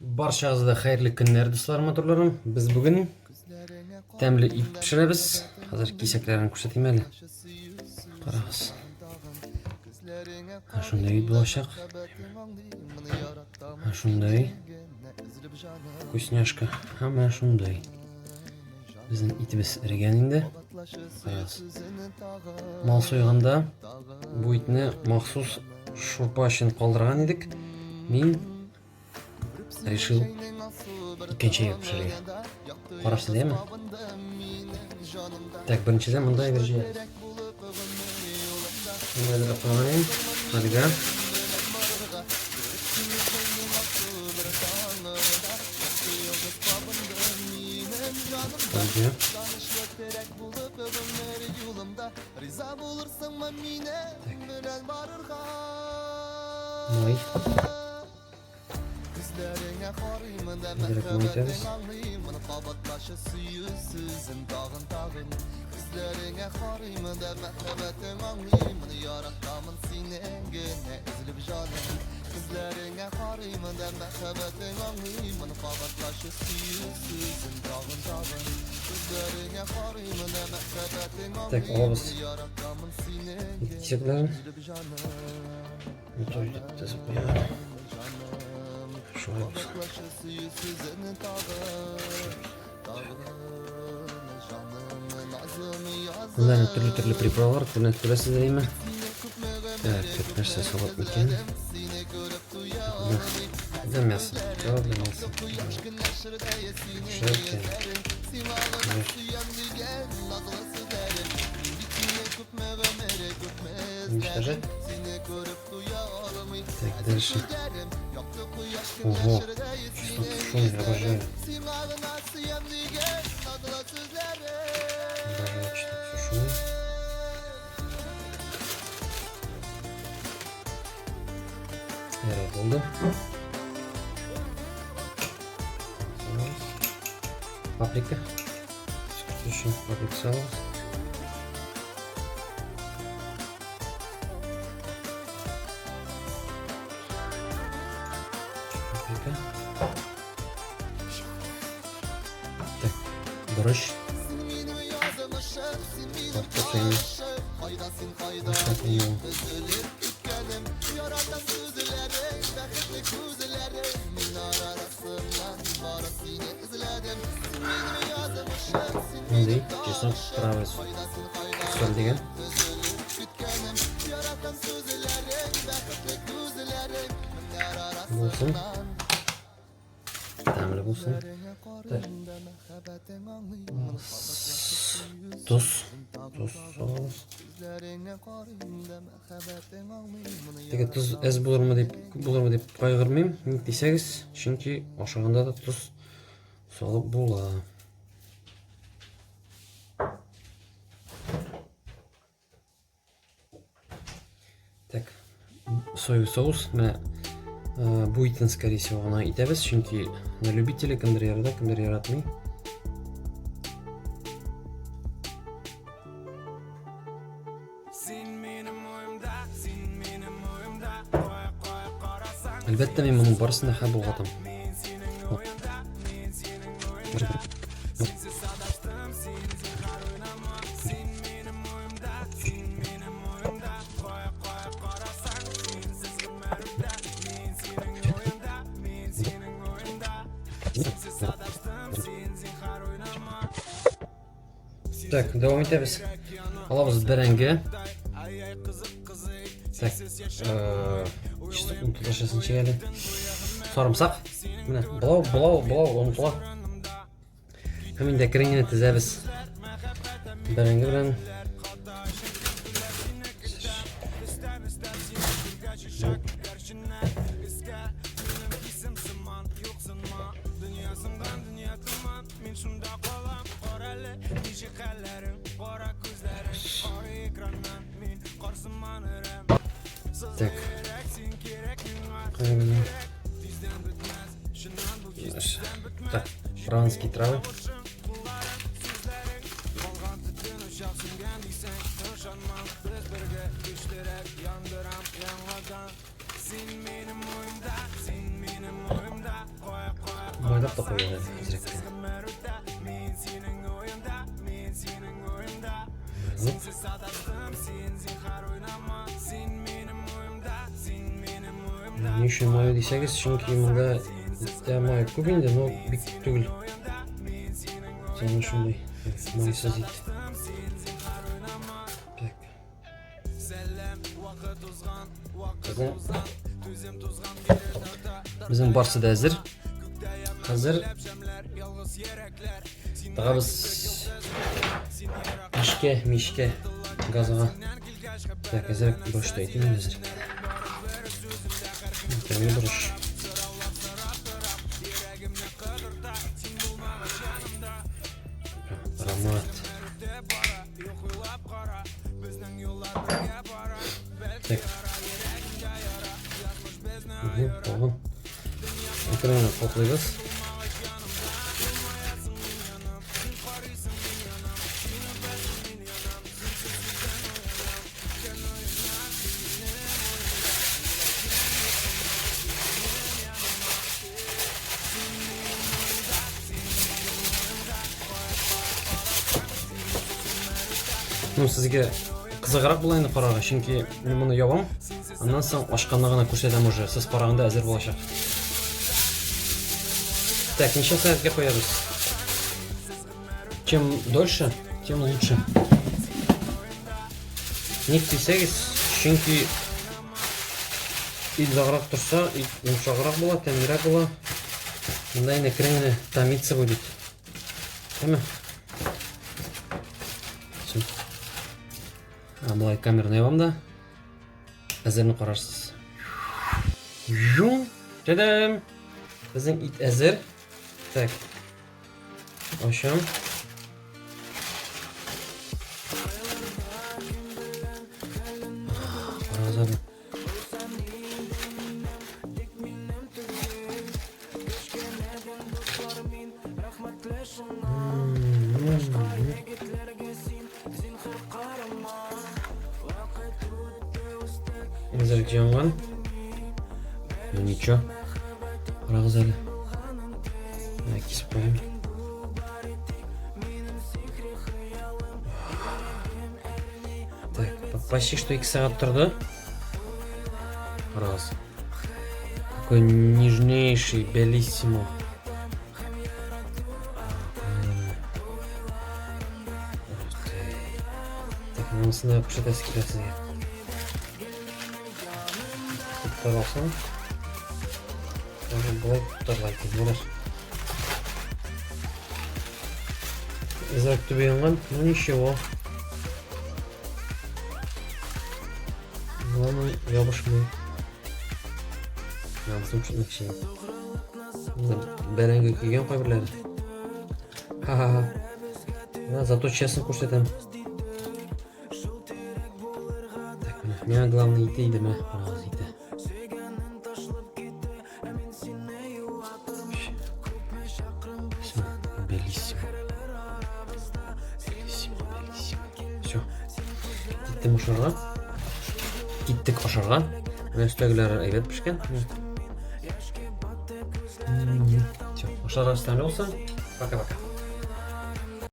Barchangizga xayrli kunlar do'stlar, motorlarim. Biz bugun tamli ip pishiramiz. Hozir kesaklarni ko'rsatayman hali. Qaramiz. Ha shunday bo'lashaq. Ha shunday. Вкусняшка. Hamma shunday. Bizning itimiz irigan endi. Qaramiz. Mol so'yganda bu itni maxsus shurpa uchun qoldirgan edik. Men решил ikkinchiga pishirgan. Qarasizlarmi? Tak, birinchidan bunday vereceğiz. Bunday da qo'yayım. Hadiga. Hadi. May. Direkt koyacağız. Tek alamız. Yetecekler mi? Şöyle bunların türlü приправалар, türlü sizlerime. Evet, ketmezse salat mıken. Da мясо. Правда мясо. Шерки. Уничтожать. Так, дальше. Ого, что шум, я обожаю. Обожаю, что шум. Evet, oldu. Paprika. Düşün, paprika salız. Paprika. Так, борщ. Patlıcanı. Başlatayım. Bunday chesnak travas sol degan. Bo'lsin. Ta'mli bo'lsin. Tuz sos. Degan tuz az bo'larmi deb qayg'urmayman. Desangiz, chunki oshig'anda da tuz solib bo'ladi. Так, соевый соус. Bu itni, скорее всего, ona itamiz, chunki на любителя, kimdir yarada, kimdir yaratmay. Albatta men buning barisini ham bo'lgadim. Так, devam etamiz. Olamiz biringa. Tak, unutulashasini chegadi. Sarımsak. Mana bulov unutula. Hamda kiringini tizamiz. Biringa bilan tak. Так, французские травы. Айдап та қояды әзіреттен. Не үшін майы десеңіз, чүнки мұнда итте майы көп енді, но бик түгіл. Соны шундай майсыз ит. Біздің барсы да әзір. Қазір тағы біз мишке газыға. Так, әзір бұрыштайтын әзір. Тәңі бұрыш. Аромат. Так. Болған. Экранны қоқлайбыз. Сізге қызығырақ бұл енді параға, чүнки мен мұны ябам, андан соң ашқанда ғана көрсетем уже, сіз парағында әзір болашақ. Так, неше сәтке қоябыз? Чем дольше, тем лучше. Ник десеңіз, чүнки ит ұзағырақ тұрса, ит жұмшағырақ болады, тәмірек болады. Мұнда енді кіріңіне томиться будет. Değil mi? Былай камераны ябам да, әзірні қарарсыз. Жадам! Біздің ит әзір. Так, ашам. Қаразады. Әзірік жанған. Ничего. Қарағыз әлі. Кесіп қойым. Так, почти что 2 сағат тұрды. Қарағыз. Какой нежнейший, белиссимо. Так, мынысына күшетесі келесізге. Құттар Былай құттарлайтын болар. Әзірік түбейінған, ну ничего. Главное, ябышмай. Намысым чүтмек шейін. Бәрәңгі күйген қой бірлері. Ха-ха-ха. Зато честно көрсетем. Так, мен главный ите иді ме? Қарағыз ите. Белиссимо. Все. Киттім ұшарға. Киттік ұшарға. Өстегілері әйбет пішкен. Все. Ұшарға үстәмі болса. Пока-пока.